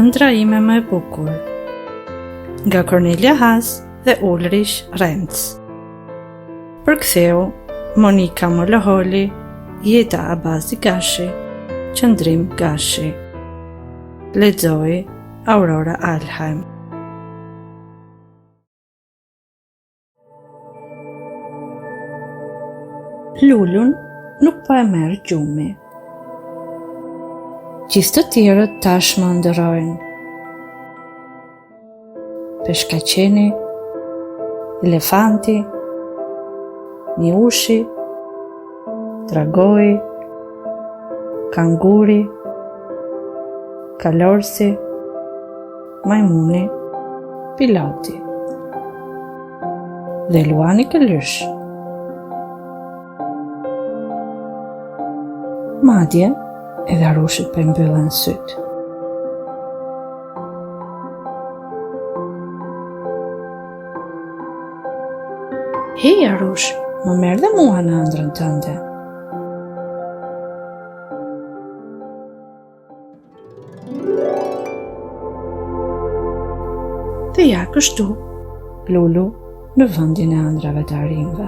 Ëndra ime më e bukur, nga Cornelia Haas dhe Ulrich Renz. Përktheu Monika Moloholi, Jeta Abazi Gashi, Qëndrim Gashi. Lexoi Aurora Alheim. Lulun nuk po e merr gjumi. Gjithë të tjerët tashmë ndërrojnë. Peshkaqeni, elefanti, miushi, dragoi, kanguri, kalorsi, majmuni, piloti dhe luani këlysh. Madje edhe arushit për mbyllen syt. Hej arush, më merr dhe mua në ëndrrën tënde. Dhe ja kështu, Lulu në vendin e ëndrave të arinjve.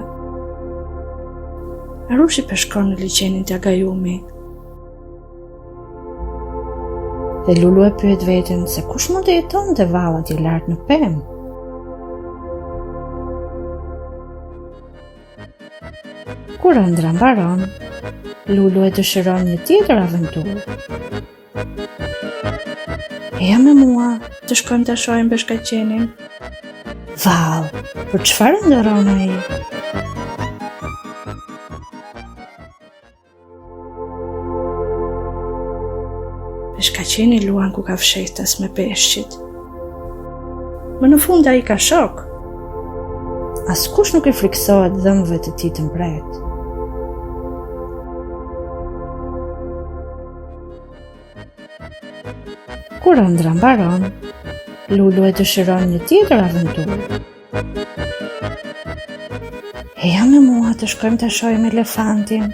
Arushi peshkon në liçenin të Agajumi. Dhe Lulu e pyet veten se kush mund të jeton te valla atje lart në pemë. Kur ëndra mbaron, Lulu e dëshiron një tjetër aventurë. Eja me mua të shkojmë të shohim peshkaqenin. Vall, për çfarë ndërron ai? Peshkaqeni luan ku ka fshehtas me peshqit. Më në fund ai ka shok. Askush nuk i friksohet dhëmbëve të tij të mbret. Kur ëndra mbaron, Lulu e dëshiron një tjetër aventurë. Eja me mua të shkojmë të shohim elefantin.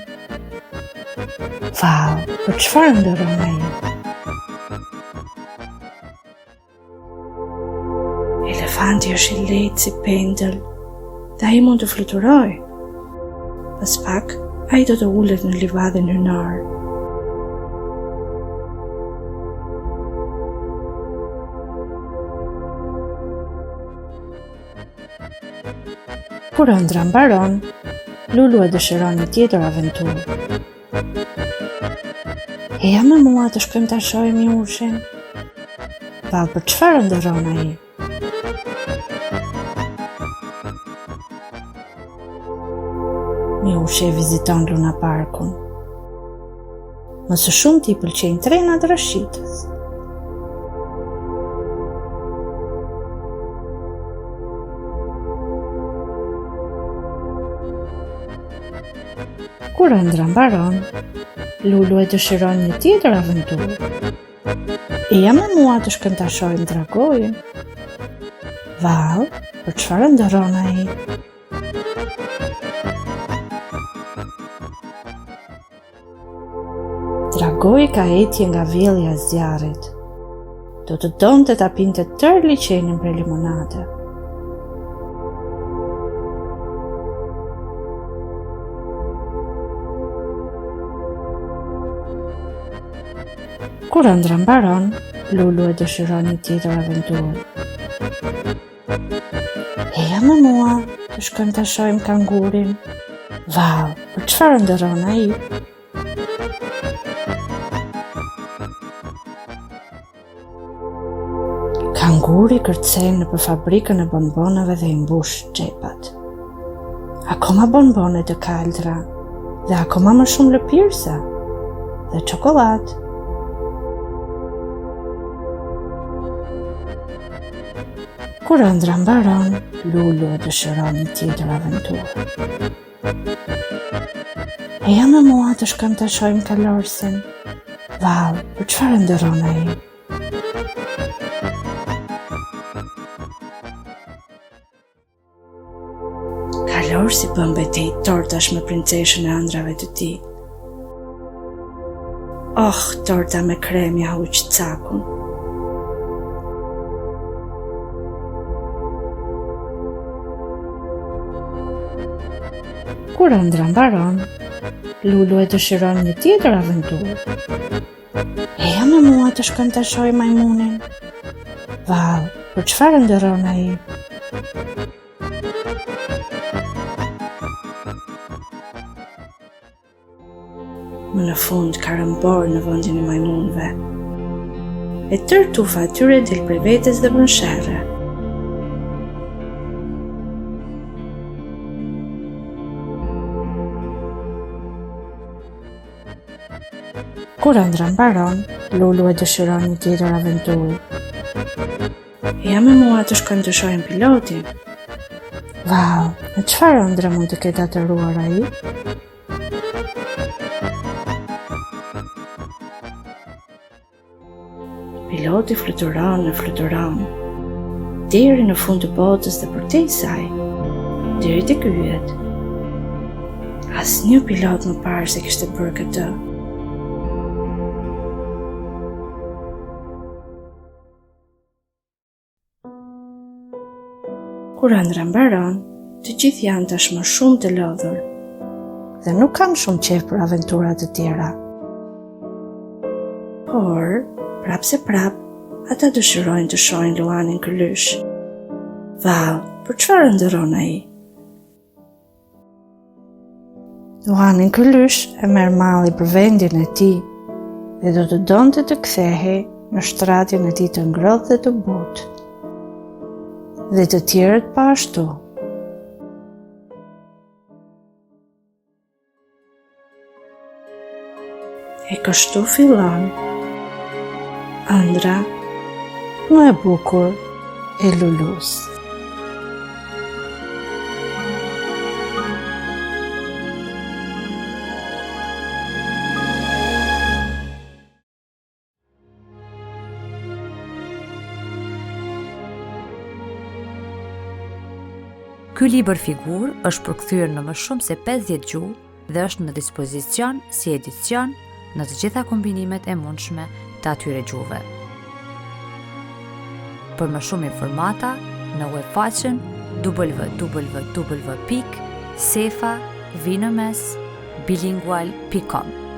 Vall, për çfarë ndërron ai? Elefanti është i lehtë si pendël dhe ai mund të fluturojë. Pas pak, ai do të ulet në livadin hynor. Kur ëndra mbaron, Lulu e dëshiron një tjetër aventurë. Eja me mua të shkojmë të shohim miushin. Vall, për çfarë ndërron ai? Miushi e viziton Luna Parkun. Më së shumti i pëlqejnë trenat rashitës. Kur ëndra mbaron, Lulu e dëshiron një tjetër aventurë. Eja me mua të shkojmë të shohim dragojin. Vall, për çfarë ndërron ai? Dragoi ka etje nga vjellja e zjarrit. Do të donte ta pinte tërë liçenin për limonade. Kur ëndra mbaron, Lulu e dëshiron një tjetër aventurë. Eja me mua të shkojmë të shohim kangurin. Vall, për çfarë ndërron ai? Kanguri kërcen nëpër fabrikën e bonbonave dhe i mbush xhepat. Akoma bonbone të kaldra dhe akoma më shumë lëpirësa dhe çokoladë. Kur ëndra mbaron, Lulu e dëshiron një tjetër aventurë. Eja me mua të shkojmë të shohim kalorsin. Vall, për çfarë ndërron ai? Kalorsi bën betejë tortash me princeshën e ëndrave të tij. Oh, torta me krem ja huq cakun. Kur ëndra mbaron, Lulu e dëshiron një tjetër aventurë. Eja me mua të shkon të shoj majmunin. Val, për çfarë ndërron ai? Më në fund ka rëmbor në vendin e majmunëve. E tërë tufa atyre del prej vetes dhe bën sherre. Kur ëndra mbaron, Lulu e dëshiron një tjetër aventurë. Ja me mua të shkojmë të shohim pilotin. Vau, në çfarë ëndre mund të ketë atëruar ai? Piloti fluturon, deri në fund të botës dhe përtej saj, deri te ky yjet. Asnjë pilot më parë se kishte bërë këtë. Kur ëndra mbaron, të gjithë janë tashmë shumë të lodhur dhe nuk kanë shumë qejf për aventura të tjera. Por, prap se prap, ata dëshirojnë të shohin Luanin Këlysh. Vau, për çfarë ndërron ai? Luanin Këlysh e merr malli për vendin e tij dhe do të donte të kthehej në shtratjen e tij të ngrohtë dhe të butë. Dhe të tjerët pa ashtu. E kështu fillon ëndra më e bukur e Lulus. Ky libër figur është përkthyer në më shumë se 50 gjuhë dhe është në dispozicion si edicion në të gjitha kombinimet e mundshme të atyre gjuhëve. Për më shumë informata, në webfaqen www.sefavinemes.bilingual.com